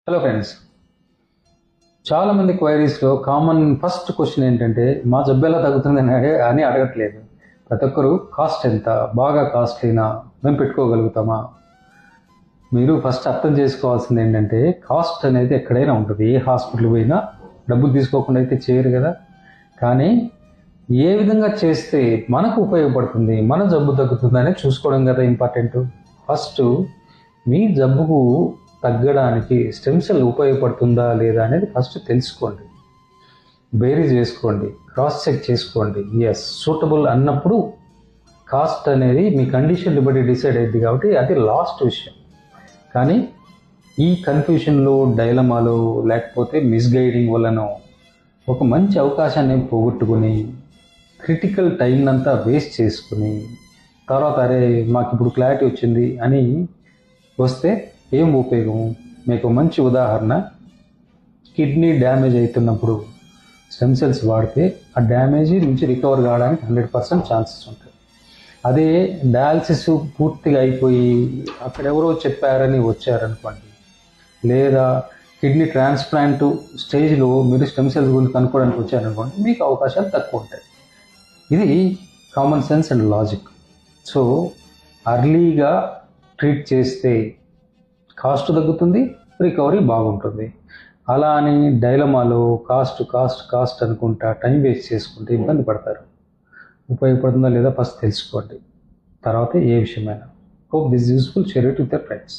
Hello friends, చాలామంది క్వైరీస్లో common first question ఏంటంటే మా జబ్బు ఎలా తగ్గుతుంది అని అడగట్లేదు. ప్రతి ఒక్కరు కాస్ట్ ఎంత, బాగా కాస్ట్లీనా, మేము పెట్టుకోగలుగుతామా? మీరు ఫస్ట్ అర్థం చేసుకోవాల్సింది ఏంటంటే కాస్ట్ అనేది ఎక్కడైనా ఉంటుంది. ఏ హాస్పిటల్ పోయినా డబ్బులు తీసుకోకుండా అయితే చేయరు కదా. కానీ ఏ విధంగా చేస్తే మనకు ఉపయోగపడుతుంది, మన జబ్బు తగ్గుతుంది అనేది చూసుకోవడం కదా ఇంపార్టెంట్. ఫస్ట్ మీ జబ్బుకు తగ్గడానికి స్టెమ్ సెల్ ఉపయోగపడుతుందా లేదా అనేది ఫస్ట్ తెలుసుకోండి, బేరీ చేసుకోండి, క్రాస్ చెక్ చేసుకోండి. ఎస్ సూటబుల్ అన్నప్పుడు కాస్ట్ అనేది మీ కండిషన్ బట్టి డిసైడ్ అయ్యింది కాబట్టి అది లాస్ట్ విషయం. కానీ ఈ కన్ఫ్యూషన్లో, డైలమాలో లేకపోతే మిస్గైడింగ్ వలన ఒక మంచి అవకాశాన్ని పోగొట్టుకుని క్రిటికల్ టైం అంతా వేస్ట్ చేసుకుని తర్వాత అరే మాకు ఇప్పుడు క్లారిటీ వచ్చింది అని వస్తే ఏం ఉపయోగం? మీకు మంచి ఉదాహరణ, కిడ్నీ డ్యామేజ్ అవుతున్నప్పుడు స్టెమ్ సెల్స్ వాడితే ఆ డ్యామేజ్ నుంచి రికవర్ కావడానికి 100% ఛాన్సెస్ ఉంటాయి. అదే డయాలసిస్ పూర్తిగా అయిపోయి అక్కడెవరో చెప్పారని వచ్చారనుకోండి, లేదా కిడ్నీ ట్రాన్స్ప్లాంట్ స్టేజ్లో మీరు స్టెమ్ సెల్స్ గురించి కనుక్కోవడానికి వచ్చారనుకోండి, మీకు అవకాశాలు తక్కువ ఉంటాయి. ఇది common sense and logic. So అర్లీగా ట్రీట్ చేస్తే కాస్ట్ తగ్గుతుంది, రికవరీ బాగుంటుంది. అలా అని డైలమాలో కాస్ట్ కాస్ట్ కాస్ట్ అనుకుంటా టైం వేస్ట్ చేసుకుంటే ఇబ్బంది పడతారు. ఉపయోగపడుతుందా లేదా ఫస్ట్ తెలుసుకోండి, తర్వాత ఏ విషయమైనా. Hope this useful. Share it with your friends.